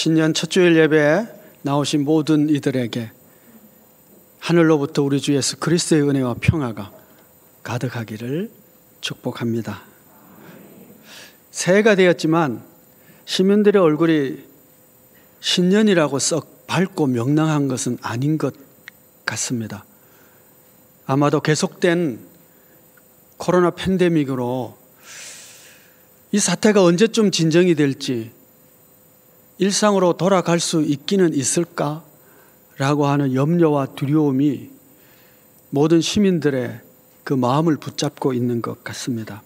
신년 첫 주일 예배에 나오신 모든 이들에게 하늘로부터 우리 주 예수 그리스도의 은혜와 평화가 가득하기를 축복합니다. 새해가 되었지만 시민들의 얼굴이 신년이라고 썩 밝고 명랑한 것은 아닌 것 같습니다. 아마도 계속된 코로나 팬데믹으로 이 사태가 언제쯤 진정이 될지, 일상으로 돌아갈 수 있기는 있을까라고 하는 염려와 두려움이 모든 시민들의 그 마음을 붙잡고 있는 것 같습니다.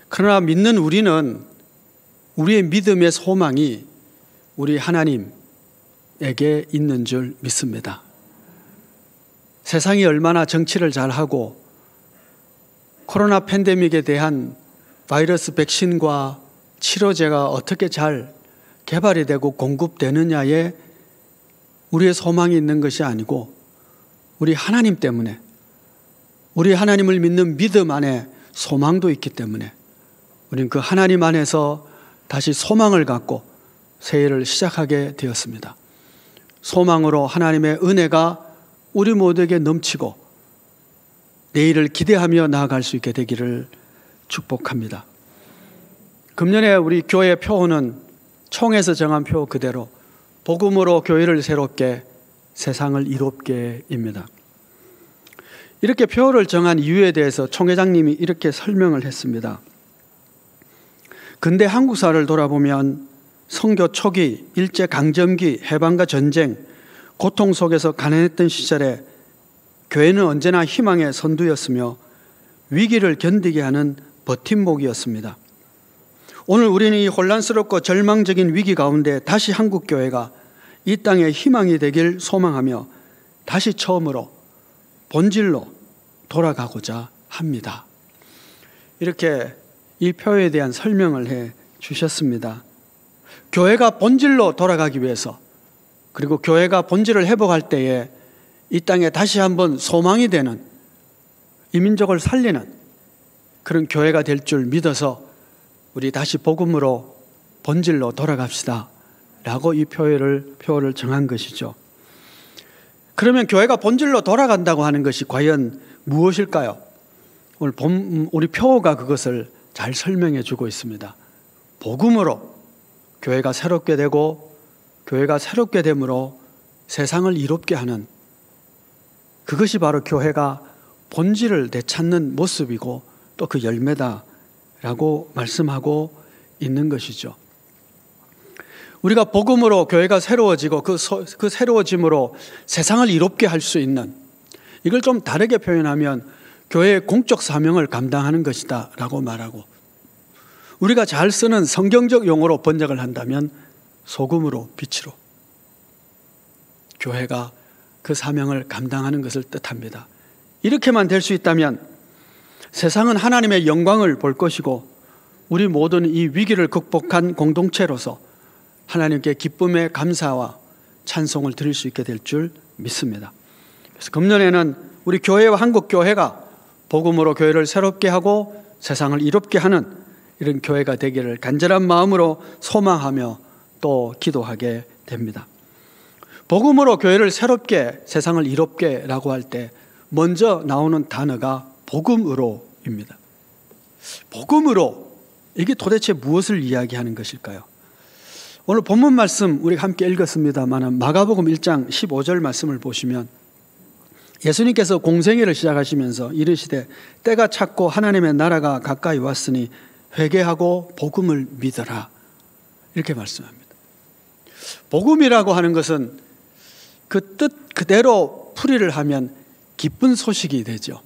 그러나 믿는 우리는 우리의 믿음의 소망이 우리 하나님에게 있는 줄 믿습니다. 세상이 얼마나 정치를 잘하고 코로나 팬데믹에 대한 바이러스 백신과 치료제가 어떻게 잘 개발이 되고 공급되느냐에 우리의 소망이 있는 것이 아니고 우리 하나님 때문에, 우리 하나님을 믿는 믿음 안에 소망도 있기 때문에 우리는 그 하나님 안에서 다시 소망을 갖고 새해를 시작하게 되었습니다. 소망으로 하나님의 은혜가 우리 모두에게 넘치고 내일을 기대하며 나아갈 수 있게 되기를 축복합니다. 금년에 우리 교회 표어는 총에서 정한 표 그대로 복음으로 교회를 새롭게 세상을 이롭게입니다. 이렇게 표어를 정한 이유에 대해서 총회장님이 이렇게 설명을 했습니다. 근대 한국사를 돌아보면 선교 초기, 일제강점기, 해방과 전쟁, 고통 속에서 가난했던 시절에 교회는 언제나 희망의 선두였으며 위기를 견디게 하는 버팀목이었습니다. 오늘 우리는 이 혼란스럽고 절망적인 위기 가운데 다시 한국교회가 이 땅에 희망이 되길 소망하며 다시 처음으로 본질로 돌아가고자 합니다. 이렇게 이 표에 대한 설명을 해 주셨습니다. 교회가 본질로 돌아가기 위해서, 그리고 교회가 본질을 회복할 때에 이 땅에 다시 한번 소망이 되는, 이 민족을 살리는 그런 교회가 될 줄 믿어서 우리 다시 복음으로 본질로 돌아갑시다 라고 이 표를 정한 것이죠. 그러면 교회가 본질로 돌아간다고 하는 것이 과연 무엇일까요? 오늘 우리 표가 그것을 잘 설명해 주고 있습니다. 복음으로 교회가 새롭게 되고, 교회가 새롭게 됨으로 세상을 이롭게 하는, 그것이 바로 교회가 본질을 되찾는 모습이고 또 그 열매다라고 말씀하고 있는 것이죠. 우리가 복음으로 교회가 새로워지고 그 새로워짐으로 세상을 이롭게 할 수 있는, 이걸 좀 다르게 표현하면 교회의 공적 사명을 감당하는 것이다 라고 말하고, 우리가 잘 쓰는 성경적 용어로 번역을 한다면 소금으로 빛으로 교회가 그 사명을 감당하는 것을 뜻합니다. 이렇게만 될 수 있다면 세상은 하나님의 영광을 볼 것이고 우리 모두는 이 위기를 극복한 공동체로서 하나님께 기쁨의 감사와 찬송을 드릴 수 있게 될 줄 믿습니다. 그래서 금년에는 우리 교회와 한국교회가 복음으로 교회를 새롭게 하고 세상을 이롭게 하는 이런 교회가 되기를 간절한 마음으로 소망하며 또 기도하게 됩니다. 복음으로 교회를 새롭게 세상을 이롭게 라고 할 때 먼저 나오는 단어가 복음으로입니다. 복음으로, 이게 도대체 무엇을 이야기하는 것일까요? 오늘 본문 말씀 우리 함께 읽었습니다만 마가복음 1장 15절 말씀을 보시면 예수님께서 공생애를 시작하시면서 이르시되 때가 찼고 하나님의 나라가 가까이 왔으니 회개하고 복음을 믿어라, 이렇게 말씀합니다. 복음이라고 하는 것은 그 뜻 그대로 풀이를 하면 기쁜 소식이 되죠.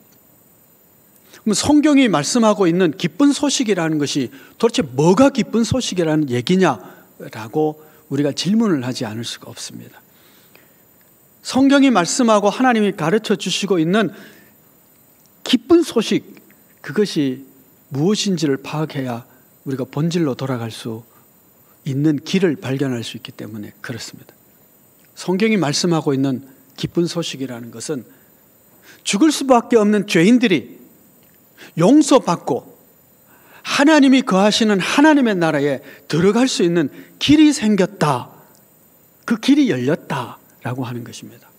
그럼 성경이 말씀하고 있는 기쁜 소식이라는 것이 도대체 뭐가 기쁜 소식이라는 얘기냐라고 우리가 질문을 하지 않을 수가 없습니다. 성경이 말씀하고 하나님이 가르쳐 주시고 있는 기쁜 소식, 그것이 무엇인지를 파악해야 우리가 본질로 돌아갈 수 있는 길을 발견할 수 있기 때문에 그렇습니다. 성경이 말씀하고 있는 기쁜 소식이라는 것은 죽을 수밖에 없는 죄인들이 용서받고 하나님이 거하시는 하나님의 나라에 들어갈 수 있는 길이 생겼다. 그 길이 열렸다라고 하는 것입니다.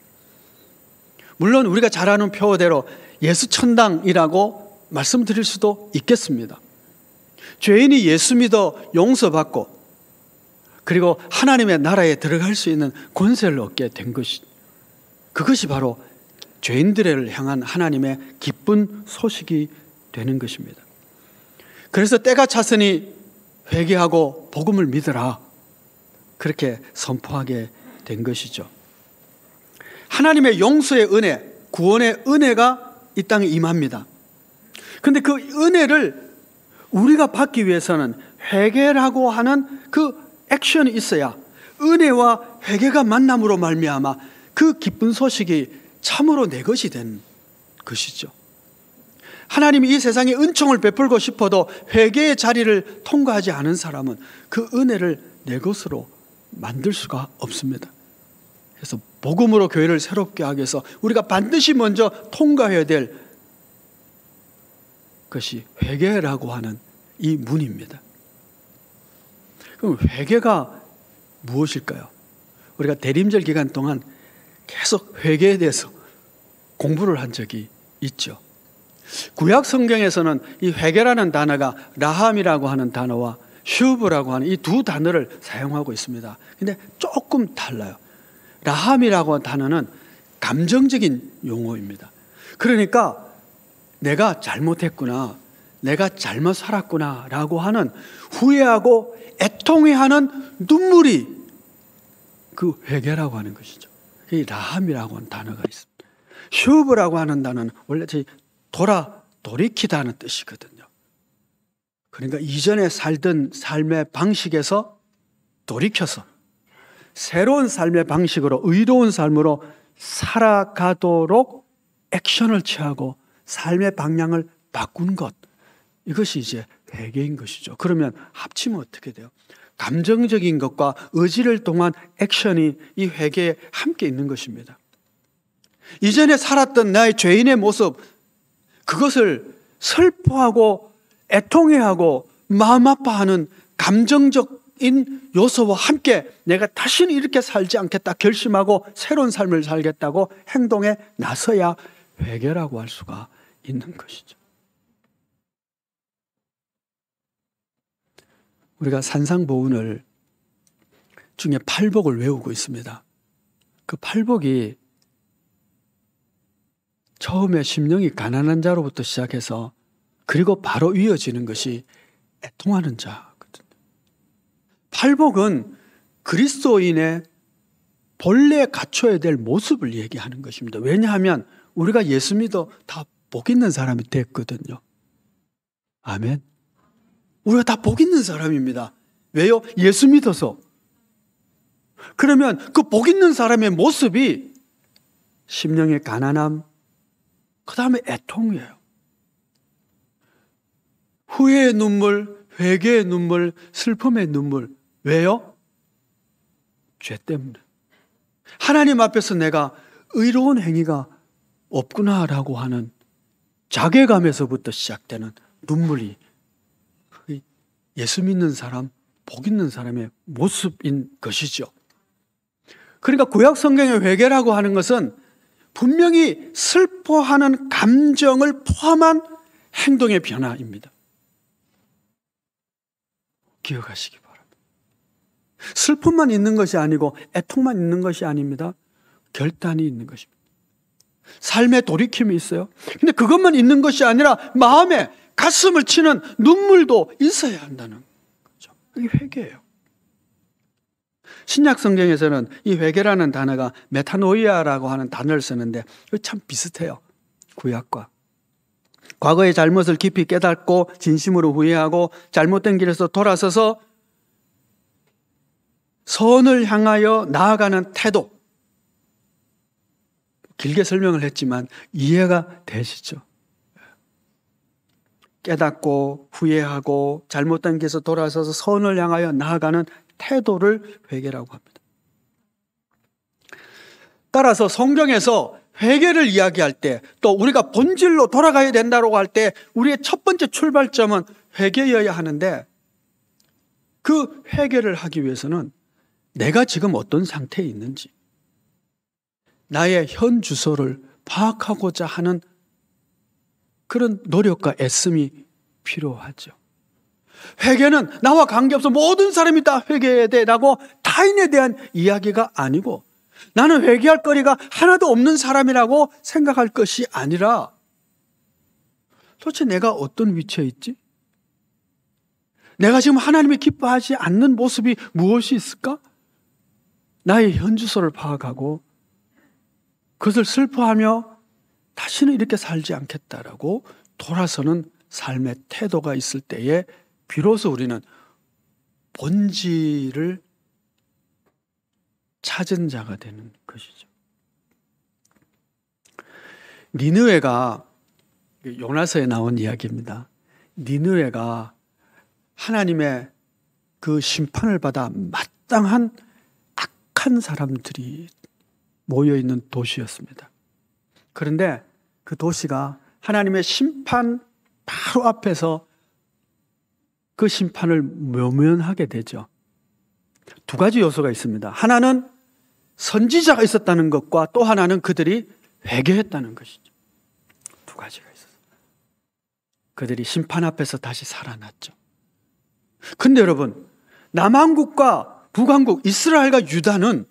물론 우리가 잘 아는 표어대로 예수 천당이라고 말씀드릴 수도 있겠습니다. 죄인이 예수 믿어 용서받고 그리고 하나님의 나라에 들어갈 수 있는 권세를 얻게 된 것이, 그것이 바로 죄인들을 향한 하나님의 기쁜 소식이 되는 것입니다. 그래서 때가 찼으니 회개하고 복음을 믿으라, 그렇게 선포하게 된 것이죠. 하나님의 용서의 은혜, 구원의 은혜가 이 땅에 임합니다. 그런데 그 은혜를 우리가 받기 위해서는 회개라고 하는 그 액션이 있어야, 은혜와 회개가 만남으로 말미암아 그 기쁜 소식이 참으로 내 것이 된 것이죠. 하나님이 이 세상에 은총을 베풀고 싶어도 회개의 자리를 통과하지 않은 사람은 그 은혜를 내 것으로 만들 수가 없습니다. 그래서 복음으로 교회를 새롭게 하기 위해서 우리가 반드시 먼저 통과해야 될 것이 회개라고 하는 이 문입니다. 그럼 회개가 무엇일까요? 우리가 대림절 기간 동안 계속 회개에 대해서 공부를 한 적이 있죠. 구약 성경에서는 이 회개라는 단어가 라함이라고 하는 단어와 슈브라고 하는 이 두 단어를 사용하고 있습니다. 근데 조금 달라요. 라함이라고 하는 단어는 감정적인 용어입니다. 그러니까 내가 잘못했구나, 내가 잘못 살았구나 라고 하는 후회하고 애통해하는 눈물이 그 회개라고 하는 것이죠. 이 라함이라고 하는 단어가 있습니다. 슈브라고 하는 단어는 원래 돌이키다는 뜻이거든요. 그러니까 이전에 살던 삶의 방식에서 돌이켜서 새로운 삶의 방식으로, 의로운 삶으로 살아가도록 액션을 취하고 삶의 방향을 바꾼 것, 이것이 이제 회개인 것이죠. 그러면 합치면 어떻게 돼요? 감정적인 것과 의지를 통한 액션이 이 회개에 함께 있는 것입니다. 이전에 살았던 나의 죄인의 모습, 그것을 슬퍼하고 애통해하고 마음 아파하는 감정적인 요소와 함께 내가 다시는 이렇게 살지 않겠다 결심하고 새로운 삶을 살겠다고 행동에 나서야 회개라고 할 수가 있는 것이죠. 우리가 산상보훈을 중에 팔복을 외우고 있습니다. 그 팔복이 처음에 심령이 가난한 자로부터 시작해서 그리고 바로 이어지는 것이 애통하는 자거든요. 팔복은 그리스도인의 본래 갖춰야 될 모습을 얘기하는 것입니다. 왜냐하면 우리가 예수 믿어 다 복 있는 사람이 됐거든요. 아멘. 우리가 다 복 있는 사람입니다. 왜요? 예수 믿어서. 그러면 그 복 있는 사람의 모습이 심령의 가난함, 그 다음에 애통이에요. 후회의 눈물, 회개의 눈물, 슬픔의 눈물. 왜요? 죄 때문에. 하나님 앞에서 내가 의로운 행위가 없구나라고 하는 자괴감에서부터 시작되는 눈물이 예수 믿는 사람, 복 있는 사람의 모습인 것이죠. 그러니까 구약 성경의 회개라고 하는 것은 분명히 슬퍼하는 감정을 포함한 행동의 변화입니다. 기억하시기 바랍니다. 슬픔만 있는 것이 아니고 애통만 있는 것이 아닙니다. 결단이 있는 것입니다. 삶에 돌이킴이 있어요. 근데 그것만 있는 것이 아니라 마음에 가슴을 치는 눈물도 있어야 한다는 거죠. 이게 회개예요. 신약 성경에서는 이 회개라는 단어가 메타노이아라고 하는 단어를 쓰는데 참 비슷해요. 구약과. 과거의 잘못을 깊이 깨닫고 진심으로 후회하고 잘못된 길에서 돌아서서 선을 향하여 나아가는 태도. 길게 설명을 했지만 이해가 되시죠? 깨닫고 후회하고 잘못된 길에서 돌아서서 선을 향하여 나아가는 태도를 회개라고 합니다. 따라서 성경에서 회개를 이야기할 때, 또 우리가 본질로 돌아가야 된다고 할 때 우리의 첫 번째 출발점은 회개여야 하는데, 그 회개를 하기 위해서는 내가 지금 어떤 상태에 있는지, 나의 현 주소를 파악하고자 하는 그런 노력과 애씀이 필요하죠. 회개는 나와 관계없어 모든 사람이 다 회개해야 돼라고 타인에 대한 이야기가 아니고, 나는 회개할 거리가 하나도 없는 사람이라고 생각할 것이 아니라, 도대체 내가 어떤 위치에 있지? 내가 지금 하나님이 기뻐하지 않는 모습이 무엇이 있을까? 나의 현 주소를 파악하고 그것을 슬퍼하며 다시는 이렇게 살지 않겠다라고 돌아서는 삶의 태도가 있을 때에 비로소 우리는 본질을 찾은 자가 되는 것이죠. 니느웨가, 요나서에 나온 이야기입니다. 니느웨가 하나님의 그 심판을 받아 마땅한 악한 사람들이 모여있는 도시였습니다. 그런데 그 도시가 하나님의 심판 바로 앞에서 그 심판을 모면하게 되죠. 두 가지 요소가 있습니다. 하나는 선지자가 있었다는 것과 또 하나는 그들이 회개했다는 것이죠. 두 가지가 있었어요. 그들이 심판 앞에서 다시 살아났죠. 근데 여러분, 남한국과 북한국, 이스라엘과 유다는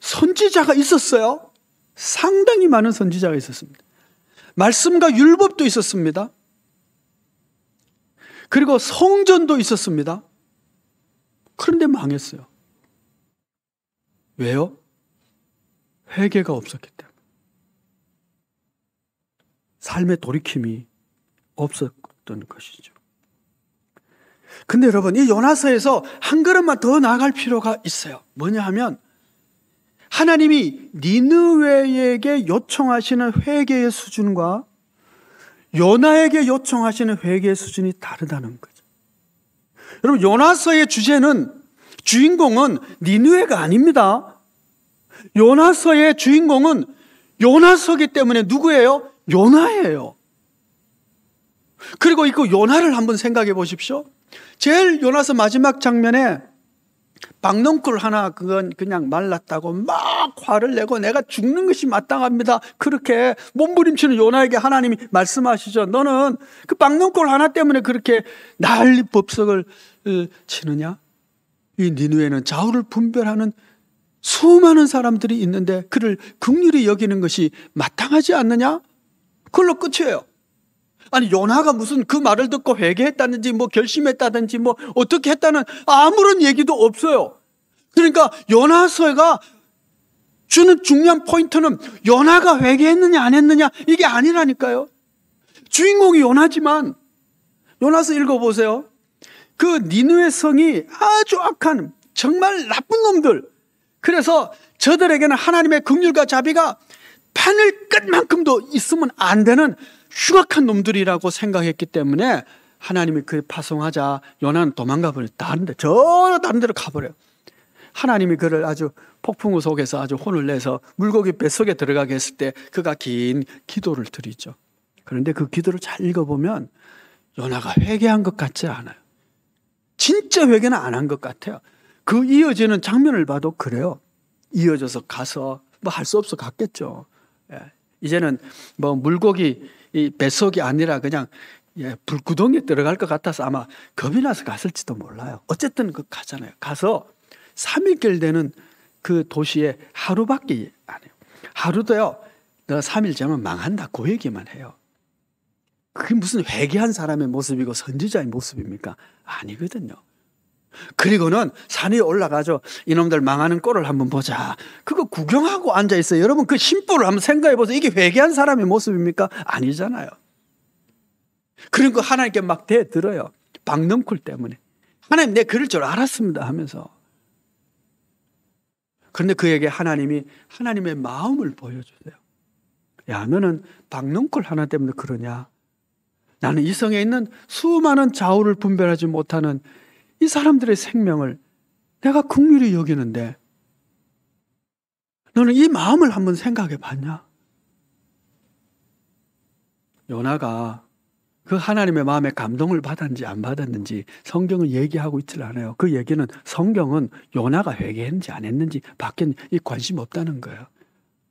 선지자가 있었어요. 상당히 많은 선지자가 있었습니다. 말씀과 율법도 있었습니다. 그리고 성전도 있었습니다. 그런데 망했어요. 왜요? 회개가 없었기 때문에. 삶의 돌이킴이 없었던 것이죠. 근데 여러분, 이 요나서에서 한 걸음만 더 나아갈 필요가 있어요. 뭐냐 하면, 하나님이 니느웨에게 요청하시는 회개의 수준과 요나에게 요청하시는 회개의 수준이 다르다는 거죠. 여러분, 요나서의 주인공은 니느웨가 아닙니다. 요나서의 주인공은 요나서기 때문에 누구예요? 요나예요. 그리고 이거 요나를 한번 생각해 보십시오. 제일 요나서 마지막 장면에 박넝쿨 하나 그건 그냥 말랐다고 막 화를 내고 내가 죽는 것이 마땅합니다. 그렇게 몸부림치는 요나에게 하나님이 말씀하시죠. 너는 그 박넝쿨 하나 때문에 그렇게 난리 법석을 치느냐? 이 니느웨는 좌우를 분별하는 수많은 사람들이 있는데 그를 긍휼히 여기는 것이 마땅하지 않느냐? 그걸로 끝이에요. 아니, 요나가 무슨 그 말을 듣고 회개했다든지 뭐 결심했다든지 뭐 어떻게 했다는 아무런 얘기도 없어요. 그러니까 요나서가 주는 중요한 포인트는 요나가 회개했느냐 안 했느냐 이게 아니라니까요. 주인공이 요나지만, 요나서 읽어보세요. 그 니느웨 성이 아주 악한 정말 나쁜 놈들, 그래서 저들에게는 하나님의 긍휼과 자비가 바늘 끝만큼도 있으면 안 되는 흉악한 놈들이라고 생각했기 때문에 하나님이 그 파송하자 요나는 도망가 버려요. 다른 데로 가버려요. 하나님이 그를 아주 폭풍우 속에서 아주 혼을 내서 물고기 뱃속에 들어가게 했을 때 그가 긴 기도를 드리죠. 그런데 그 기도를 잘 읽어보면 요나가 회개한 것 같지 않아요. 진짜 회개는 안 한 것 같아요. 그 이어지는 장면을 봐도 그래요. 이어져서 가서 뭐 할 수 없어 갔겠죠. 이제는 뭐 물고기 이 뱃속이 아니라 그냥 불구덩이에 들어갈 것 같아서 아마 겁이 나서 갔을지도 몰라요. 어쨌든 그 가잖아요. 가서 3일길 되는 그 도시에 하루밖에 안 해요. 하루도요, 내가 3일 자면 망한다 그 얘기만 해요. 그게 무슨 회개한 사람의 모습이고 선지자의 모습입니까? 아니거든요. 그리고는 산에 올라가죠. 이놈들 망하는 꼴을 한번 보자. 그거 구경하고 앉아있어요. 여러분 그 심보를 한번 생각해 보세요. 이게 회개한 사람의 모습입니까? 아니잖아요. 그리고 하나님께 막 대들어요. 박넝쿨 때문에. 하나님, 내 그럴 줄 알았습니다 하면서. 그런데 그에게 하나님이 하나님의 마음을 보여주세요. 야, 너는 박넝쿨 하나 때문에 그러냐? 나는 이 성에 있는 수많은 좌우를 분별하지 못하는 이 사람들의 생명을 내가 긍휼히 여기는데 너는 이 마음을 한번 생각해 봤냐? 요나가 그 하나님의 마음에 감동을 받았는지 안 받았는지 성경은 얘기하고 있질 않아요. 그 얘기는 성경은 요나가 회개했는지 안 했는지 밖엔 이 관심 없다는 거예요.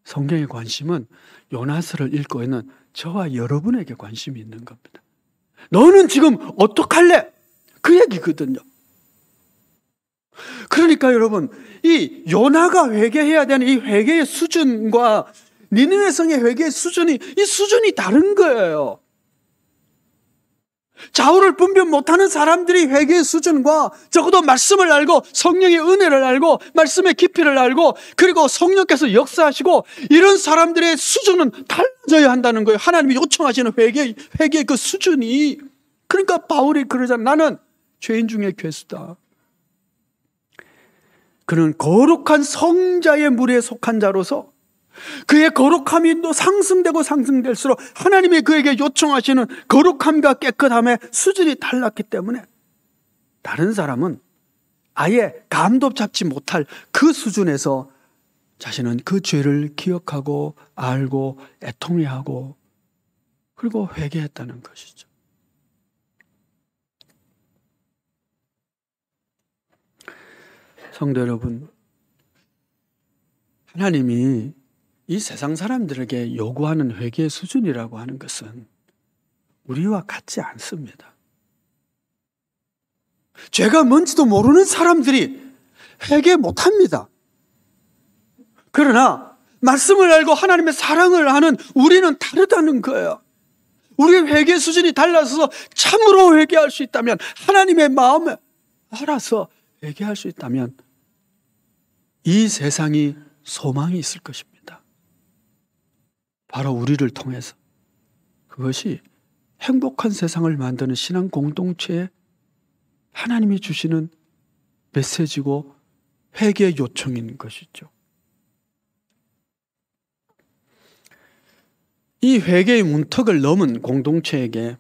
성경의 관심은 요나서를 읽고 있는 저와 여러분에게 관심이 있는 겁니다. 너는 지금 어떡할래? 그 얘기거든요. 그러니까 여러분, 이 요나가 회개해야 되는 이 회개의 수준과 니느웨 성의 회개의 수준이 이 수준이 다른 거예요. 좌우를 분별 못하는 사람들이 회개의 수준과 적어도 말씀을 알고 성령의 은혜를 알고 말씀의 깊이를 알고 그리고 성령께서 역사하시고 이런 사람들의 수준은 달라져야 한다는 거예요. 하나님이 요청하시는 회개의 그 수준이. 그러니까 바울이 그러잖아. 나는 죄인 중에 괴수다. 그는 거룩한 성자의 무리에 속한 자로서 그의 거룩함이 또 상승되고 상승될수록 하나님이 그에게 요청하시는 거룩함과 깨끗함의 수준이 달랐기 때문에 다른 사람은 아예 감도 잡지 못할 그 수준에서 자신은 그 죄를 기억하고 알고 애통해하고 그리고 회개했다는 것이죠. 성도 여러분, 하나님이 이 세상 사람들에게 요구하는 회개의 수준이라고 하는 것은 우리와 같지 않습니다. 죄가 뭔지도 모르는 사람들이 회개 못합니다. 그러나 말씀을 알고 하나님의 사랑을 아는 우리는 다르다는 거예요. 우리의 회개 수준이 달라서 참으로 회개할 수 있다면, 하나님의 마음을 알아서 회개할 수 있다면 이 세상이 소망이 있을 것입니다. 바로 우리를 통해서. 그것이 행복한 세상을 만드는 신앙 공동체에 하나님이 주시는 메시지고 회개의 요청인 것이죠. 이 회개의 문턱을 넘은 공동체에게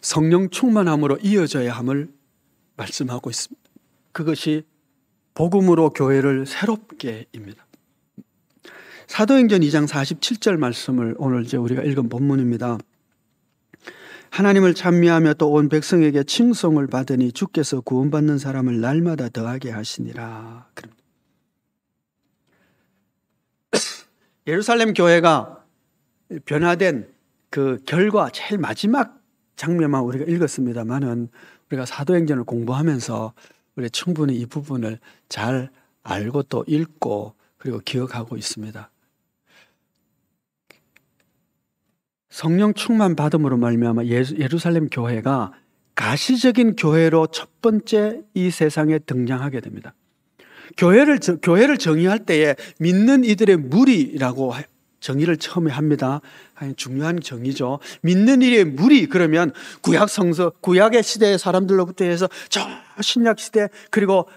성령 충만함으로 이어져야 함을 말씀하고 있습니다. 그것이 복음으로 교회를 새롭게입니다. 사도행전 2장 47절 말씀을 오늘 우리가 읽은 본문입니다. 하나님을 찬미하며 또 온 백성에게 칭송을 받으니 주께서 구원받는 사람을 날마다 더하게 하시니라. 예루살렘 교회가 변화된 그 결과 제일 마지막 장면만 우리가 읽었습니다만은 우리가 사도행전을 공부하면서 우리 충분히 이 부분을 잘 알고 또 읽고 그리고 기억하고 있습니다. 성령 충만 받음으로 말미암아 예루살렘 교회가 가시적인 교회로 첫 번째 이 세상에 등장하게 됩니다. 교회를 정의할 때에 믿는 이들의 무리라고 정의를 처음에 합니다. 중요한 정의죠. 믿는 이의 무리, 그러면 구약 성서, 구약의 시대의 사람들로부터 해서 저 신약 시대 그리고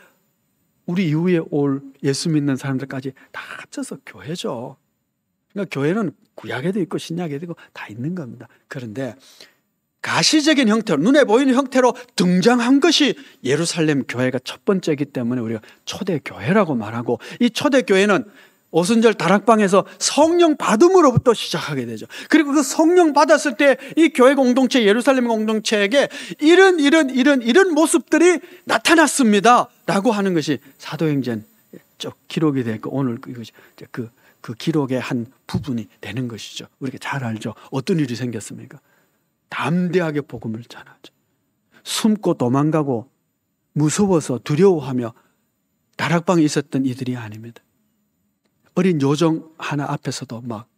우리 이후에 올 예수 믿는 사람들까지 다 합쳐서 교회죠. 그러니까 교회는 구약에도 있고 신약에도 있고 다 있는 겁니다. 그런데 가시적인 형태로, 눈에 보이는 형태로 등장한 것이 예루살렘 교회가 첫 번째이기 때문에 우리가 초대교회라고 말하고, 이 초대교회는 오순절 다락방에서 성령 받음으로부터 시작하게 되죠. 그리고 그 성령 받았을 때 이 교회 공동체, 예루살렘 공동체에게 이런 모습들이 나타났습니다 라고 하는 것이 사도행전 쭉 기록이 되고, 오늘 이것이 그 기록의 한 부분이 되는 것이죠. 우리가 잘 알죠. 어떤 일이 생겼습니까? 담대하게 복음을 전하죠. 숨고 도망가고 무서워서 두려워하며 다락방에 있었던 이들이 아닙니다. 어린 요정 하나 앞에서도 막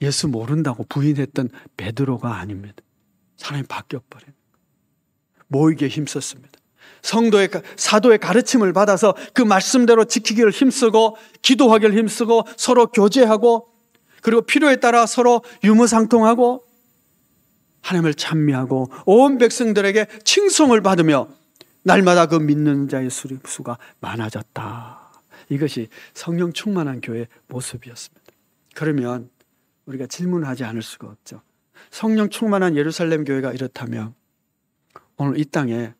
예수 모른다고 부인했던 베드로가 아닙니다. 사람이 바뀌어버린, 모이기에 힘썼습니다. 사도의 가르침을 받아서 그 말씀대로 지키기를 힘쓰고 기도하기를 힘쓰고 서로 교제하고 그리고 필요에 따라 서로 유무상통하고 하나님을 찬미하고 온 백성들에게 칭송을 받으며 날마다 그 믿는 자의 수가 많아졌다. 이것이 성령 충만한 교회의 모습이었습니다. 그러면 우리가 질문하지 않을 수가 없죠. 성령 충만한 예루살렘 교회가 이렇다면 오늘 이 땅에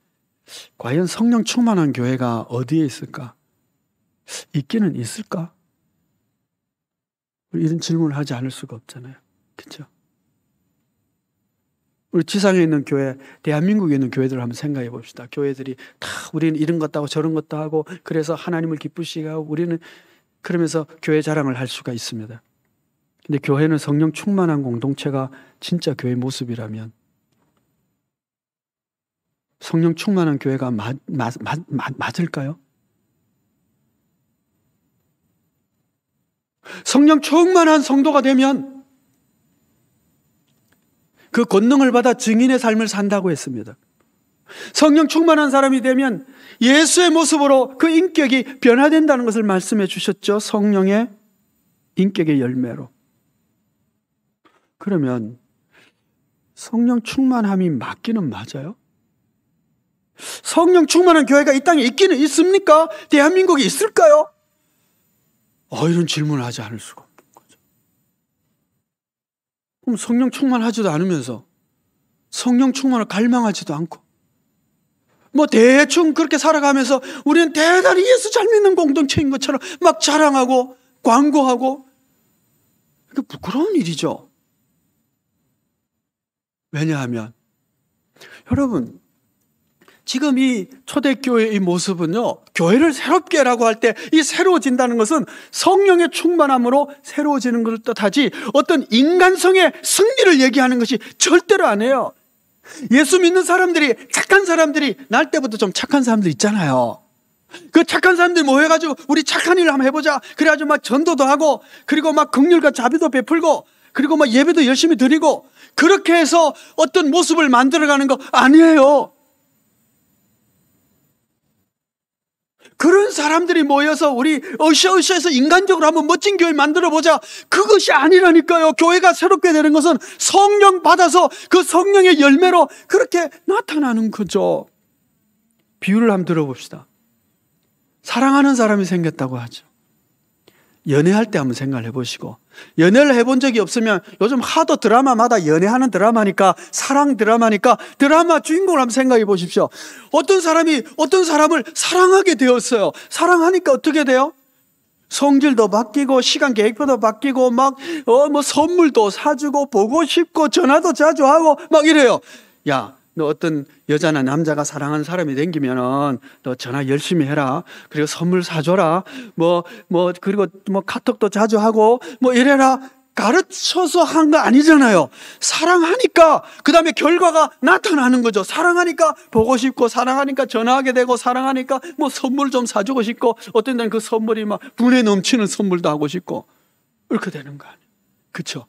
과연 성령 충만한 교회가 어디에 있을까? 있기는 있을까? 이런 질문을 하지 않을 수가 없잖아요. 그렇죠? 우리 지상에 있는 교회, 대한민국에 있는 교회들을 한번 생각해 봅시다. 교회들이 다 우리는 이런 것도 하고 저런 것도 하고 그래서 하나님을 기쁘시게 하고 우리는 그러면서 교회 자랑을 할 수가 있습니다. 근데 교회는 성령 충만한 공동체가 진짜 교회 모습이라면 성령 충만한 교회가 맞을까요? 성령 충만한 성도가 되면 그 권능을 받아 증인의 삶을 산다고 했습니다. 성령 충만한 사람이 되면 예수의 모습으로 그 인격이 변화된다는 것을 말씀해 주셨죠. 성령의 인격의 열매로. 그러면 성령 충만함이 맞기는 맞아요? 성령 충만한 교회가 이 땅에 있기는 있습니까? 대한민국에 있을까요? 이런 질문을 하지 않을 수가 없는 거죠. 그럼 성령 충만하지도 않으면서 성령 충만을 갈망하지도 않고 대충 그렇게 살아가면서 우리는 대단히 예수 잘 믿는 공동체인 것처럼 막 자랑하고 광고하고 이게 부끄러운 일이죠. 왜냐하면 여러분 지금 이 초대교회의 모습은요, 교회를 새롭게라고 할 때 이 새로워진다는 것은 성령의 충만함으로 새로워지는 것을 뜻하지 어떤 인간성의 승리를 얘기하는 것이 절대로 아니에요. 예수 믿는 사람들이, 착한 사람들이, 날 때부터 좀 착한 사람들 있잖아요. 그 착한 사람들이 모여가지고 우리 착한 일을 한번 해보자. 그래가지고 막 전도도 하고, 그리고 막 긍휼과 자비도 베풀고, 그리고 막 예배도 열심히 드리고, 그렇게 해서 어떤 모습을 만들어가는 거 아니에요. 그런 사람들이 모여서 우리 으쌰으쌰해서 인간적으로 한번 멋진 교회 만들어보자. 그것이 아니라니까요. 교회가 새롭게 되는 것은 성령 받아서 그 성령의 열매로 그렇게 나타나는 거죠. 비유를 한번 들어봅시다. 사랑하는 사람이 생겼다고 하죠. 연애할 때 한번 생각을 해보시고, 연애를 해본 적이 없으면 요즘 하도 드라마마다 연애하는 드라마니까, 사랑 드라마니까 드라마 주인공을 한번 생각해 보십시오. 어떤 사람이 어떤 사람을 사랑하게 되었어요. 사랑하니까 어떻게 돼요? 성질도 바뀌고 시간 계획표도 바뀌고 막 선물도 사주고 보고 싶고 전화도 자주 하고 막 이래요. 야, 너 어떤 여자나 남자가 사랑하는 사람이 생기면은 너 전화 열심히 해라. 그리고 선물 사줘라. 그리고 카톡도 자주 하고 이래라. 가르쳐서 한 거 아니잖아요. 사랑하니까 그 다음에 결과가 나타나는 거죠. 사랑하니까 보고 싶고, 사랑하니까 전화하게 되고, 사랑하니까 선물 좀 사주고 싶고, 어떤 때는 그 선물이 막 분에 넘치는 선물도 하고 싶고, 이렇게 되는 거 아니에요. 그렇죠?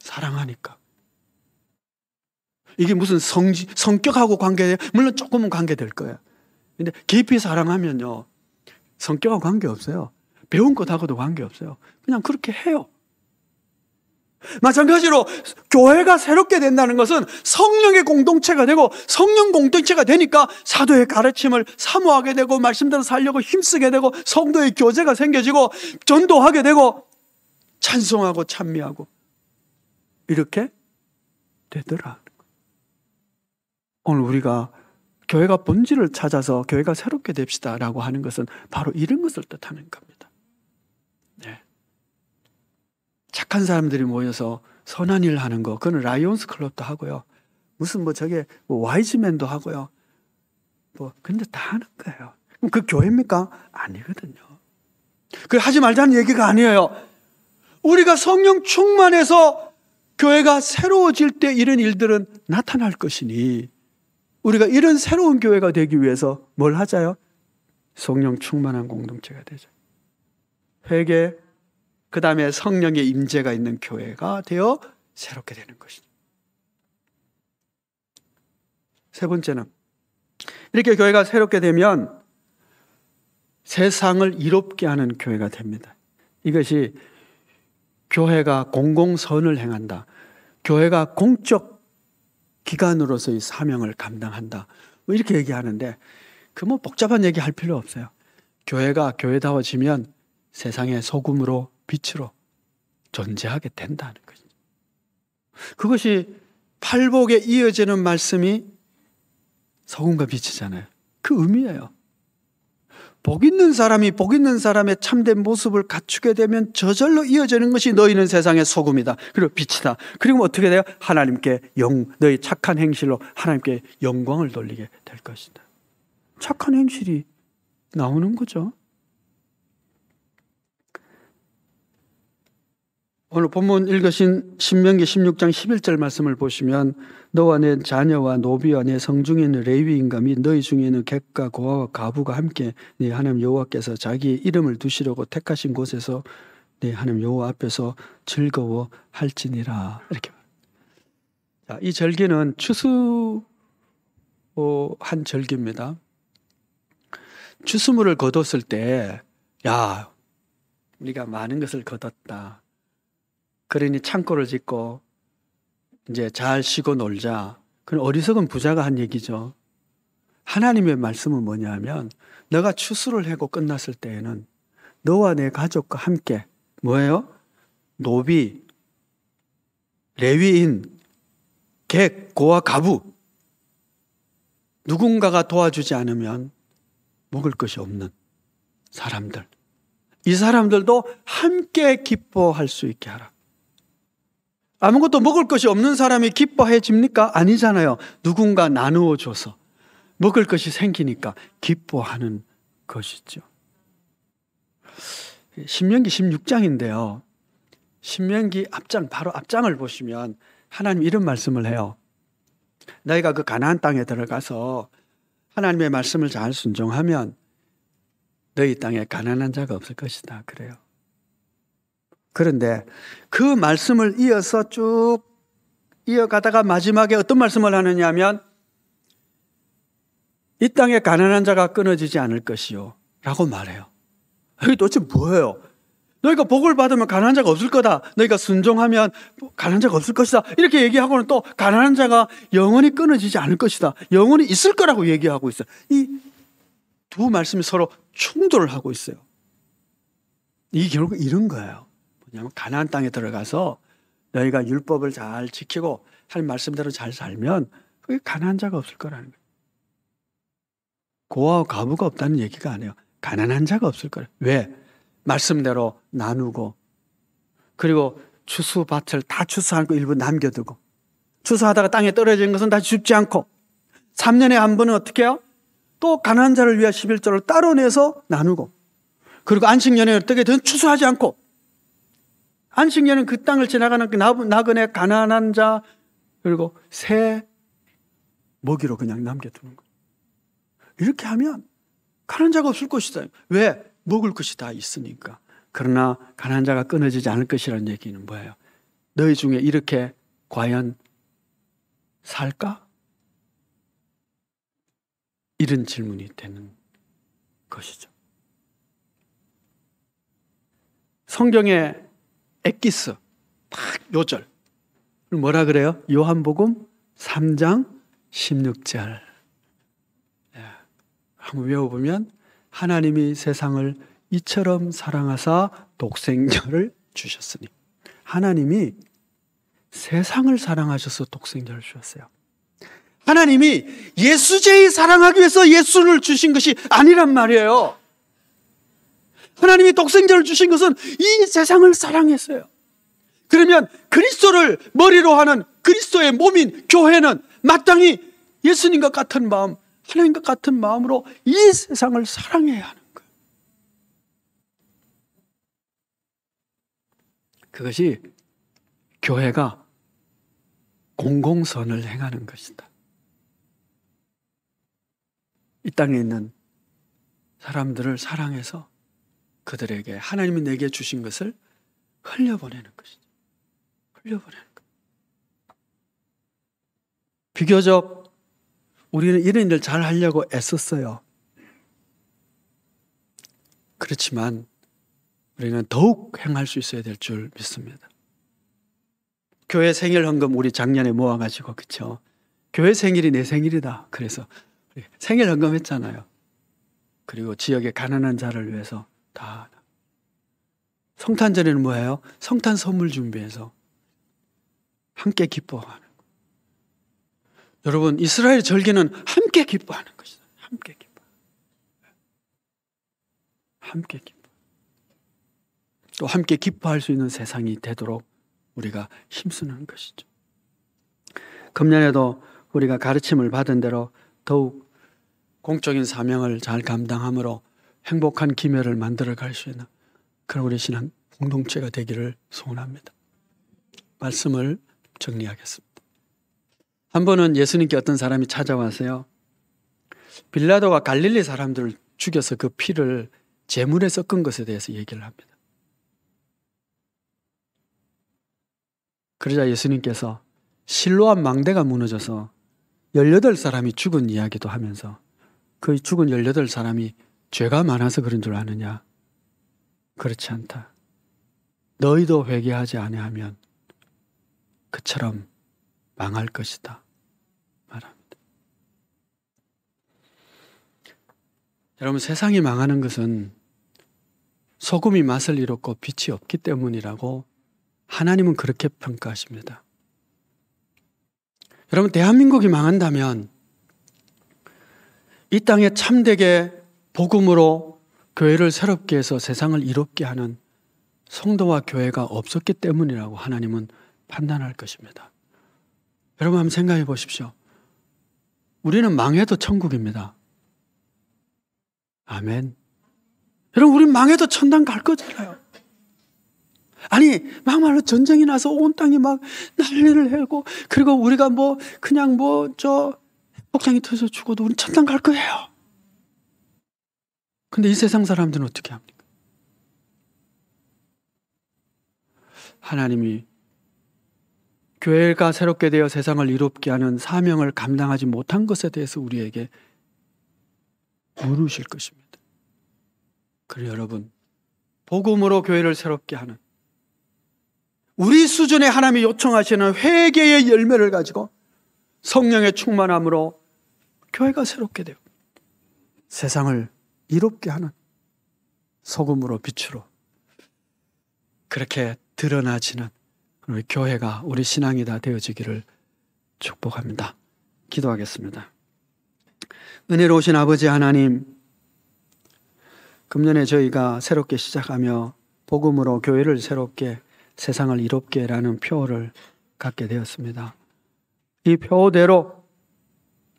사랑하니까. 이게 무슨 성격하고 관계돼요? 물론 조금은 관계될 거예요. 근데 깊이 사랑하면요, 성격하고 관계없어요. 배운 것하고도 관계없어요. 그냥 그렇게 해요. 마찬가지로 교회가 새롭게 된다는 것은 성령의 공동체가 되고, 성령 공동체가 되니까 사도의 가르침을 사모하게 되고, 말씀대로 살려고 힘쓰게 되고, 성도의 교제가 생겨지고, 전도하게 되고, 찬송하고 찬미하고 이렇게 되더라. 오늘 우리가 교회가 본질을 찾아서 교회가 새롭게 됩시다 라고 하는 것은 바로 이런 것을 뜻하는 겁니다. 네. 착한 사람들이 모여서 선한 일을 하는 거, 그건 라이온스 클럽도 하고요. 무슨 저게 와이즈맨도 하고요. 근데 다 하는 거예요. 그럼 그 교회입니까? 아니거든요. 그 하지 말자는 얘기가 아니에요. 우리가 성령 충만해서 교회가 새로워질 때 이런 일들은 나타날 것이니, 우리가 이런 새로운 교회가 되기 위해서 뭘 하자요? 성령 충만한 공동체가 되죠. 회개, 그 다음에 성령의 임재가 있는 교회가 되어 새롭게 되는 것이죠. 세 번째는, 이렇게 교회가 새롭게 되면 세상을 이롭게 하는 교회가 됩니다. 이것이 교회가 공공선을 행한다. 교회가 공적 기관으로서의 사명을 감당한다. 이렇게 얘기하는데, 복잡한 얘기 할 필요 없어요. 교회가 교회다워지면 세상의 소금으로 빛으로 존재하게 된다는 거죠. 그것이 팔복에 이어지는 말씀이 소금과 빛이잖아요. 그 의미예요. 복 있는 사람이 복 있는 사람의 참된 모습을 갖추게 되면 저절로 이어지는 것이 너희는 세상의 소금이다. 그리고 빛이다. 그리고 어떻게 돼요? 하나님께 너희 착한 행실로 하나님께 영광을 돌리게 될 것이다. 착한 행실이 나오는 거죠. 오늘 본문 읽으신 신명기 16장 11절 말씀을 보시면 너와 내 자녀와 노비와 내 성중에 있는 레위인과 및 너희 중에 있는 객과 고아와 가부가 함께 네 하나님 여호와께서 자기의 이름을 두시려고 택하신 곳에서 네 하나님 여호와 앞에서 즐거워할지니라. 이렇게. 자, 이 절기는 추수한 절기입니다. 추수물을 거뒀을 때, 야, 우리가 많은 것을 거뒀다. 그러니 창고를 짓고 이제 잘 쉬고 놀자. 그건 어리석은 부자가 한 얘기죠. 하나님의 말씀은 뭐냐면 너가 추수를 하고 끝났을 때에는 너와 내 가족과 함께 뭐예요? 노비, 레위인, 객, 고아, 가부 누군가가 도와주지 않으면 먹을 것이 없는 사람들, 이 사람들도 함께 기뻐할 수 있게 하라. 아무것도 먹을 것이 없는 사람이 기뻐해집니까? 아니잖아요. 누군가 나누어 줘서 먹을 것이 생기니까 기뻐하는 것이죠. 신명기 16장인데요. 신명기 앞장, 바로 앞장을 보시면 하나님 이런 말씀을 해요. 너희가 그 가나안 땅에 들어가서 하나님의 말씀을 잘 순종하면 너희 땅에 가난한 자가 없을 것이다. 그래요. 그런데 그 말씀을 이어서 쭉 이어가다가 마지막에 어떤 말씀을 하느냐 하면 이 땅에 가난한 자가 끊어지지 않을 것이요 라고 말해요. 이게 도대체 뭐예요? 너희가 복을 받으면 가난한 자가 없을 거다. 너희가 순종하면 가난한 자가 없을 것이다. 이렇게 얘기하고는 또 가난한 자가 영원히 끊어지지 않을 것이다. 영원히 있을 거라고 얘기하고 있어요. 이 두 말씀이 서로 충돌을 하고 있어요. 이게 결국 이런 거예요. 뭐냐면 가나안 땅에 들어가서 너희가 율법을 잘 지키고 하나님 말씀대로 잘 살면 그게 가난한 자가 없을 거라는 거예요. 고아와 가부가 없다는 얘기가 아니에요. 가난한 자가 없을 거예요. 왜? 말씀대로 나누고 그리고 추수밭을 다 추수하고 일부 남겨두고 추수하다가 땅에 떨어진 것은 다시 줍지 않고 3년에 한 번은 어떻게 해요? 또 가난한 자를 위한 11조를 따로 내서 나누고 그리고 안식년에 어떻게 든 추수하지 않고 안식년은 그 땅을 지나가는 그 나그네 가난한 자 그리고 새 먹이로 그냥 남겨두는 거예요. 이렇게 하면 가난한 자가 없을 것이다. 왜? 먹을 것이 다 있으니까. 그러나 가난한 자가 끊어지지 않을 것이라는 얘기는 뭐예요? 너희 중에 이렇게 과연 살까? 이런 질문이 되는 것이죠. 성경의 엑기스 딱 요절 뭐라 그래요? 요한복음 3장 16절 한번 외워보면 하나님이 세상을 이처럼 사랑하사 독생자를 주셨으니 하나님이 세상을 사랑하셔서 독생자를 주셨어요. 하나님이 예수제의 사랑하기 위해서 예수를 주신 것이 아니란 말이에요. 하나님이 독생자를 주신 것은 이 세상을 사랑했어요. 그러면 그리스도를 머리로 하는 그리스도의 몸인 교회는 마땅히 예수님과 같은 마음, 하나님과 같은 마음으로 이 세상을 사랑해야 하는 거예요. 그것이 교회가 공공선을 행하는 것이다. 이 땅에 있는 사람들을 사랑해서 그들에게 하나님이 내게 주신 것을 흘려보내는 것이죠. 흘려보내는 것. 비교적 우리는 이런 일을 잘 하려고 애썼어요. 그렇지만 우리는 더욱 행할 수 있어야 될 줄 믿습니다. 교회 생일 헌금 우리 작년에 모아가지고 그쵸? 교회 생일이 내 생일이다. 그래서 생일 헌금 했잖아요. 그리고 지역의 가난한 자를 위해서 다. 성탄절에는 뭐예요? 성탄 선물 준비해서 함께 기뻐하는 거. 여러분 이스라엘 절기는 함께 기뻐하는 것이다. 함께 기뻐. 함께 기뻐. 또 함께 기뻐할 수 있는 세상이 되도록 우리가 힘쓰는 것이죠. 금년에도 우리가 가르침을 받은 대로 더욱 공적인 사명을 잘 감당함으로 행복한 기묘를 만들어 갈 수 있는 그런 우리 신앙 공동체가 되기를 소원합니다. 말씀을 정리하겠습니다. 한 번은 예수님께 어떤 사람이 찾아와서요, 빌라도가 갈릴리 사람들을 죽여서 그 피를 제물에 섞은 것에 대해서 얘기를 합니다. 그러자 예수님께서 실로암 망대가 무너져서 18사람이 죽은 이야기도 하면서 그 죽은 18사람이 죄가 많아서 그런 줄 아느냐? 그렇지 않다. 너희도 회개하지 아니하면 그처럼 망할 것이다 말합니다. 여러분, 세상이 망하는 것은 소금이 맛을 잃었고 빛이 없기 때문이라고 하나님은 그렇게 평가하십니다. 여러분, 대한민국이 망한다면 이 땅에 참되게 복음으로 교회를 새롭게 해서 세상을 이롭게 하는 성도와 교회가 없었기 때문이라고 하나님은 판단할 것입니다. 여러분, 한번 생각해 보십시오. 우리는 망해도 천국입니다. 아멘. 여러분, 우린 망해도 천당 갈 거잖아요. 아니, 막말로 전쟁이 나서 온 땅이 막 난리를 해고, 그리고 우리가 그냥 복장이 터져서 죽어도 우린 천당 갈 거예요. 근데 이 세상 사람들은 어떻게 합니까? 하나님이 교회가 새롭게 되어 세상을 이롭게 하는 사명을 감당하지 못한 것에 대해서 우리에게 물으실 것입니다. 그래서 여러분, 복음으로 교회를 새롭게 하는 우리 수준의 하나님이 요청하시는 회개의 열매를 가지고 성령의 충만함으로 교회가 새롭게 되고 세상을 이롭게 하는 소금으로 빛으로 그렇게 드러나지는 우리 교회가, 우리 신앙이 다 되어지기를 축복합니다. 기도하겠습니다. 은혜로우신 아버지 하나님, 금년에 저희가 새롭게 시작하며 복음으로 교회를 새롭게, 세상을 이롭게 라는 표어를 갖게 되었습니다. 이 표대로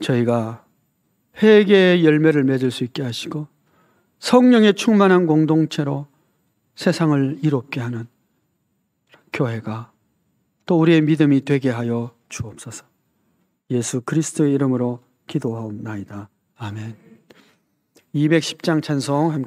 저희가 회개의 열매를 맺을 수 있게 하시고 성령의 충만한 공동체로 세상을 이롭게 하는 교회가 또 우리의 믿음이 되게 하여 주옵소서. 예수 그리스도의 이름으로 기도하옵나이다. 아멘. 210장 찬송 함께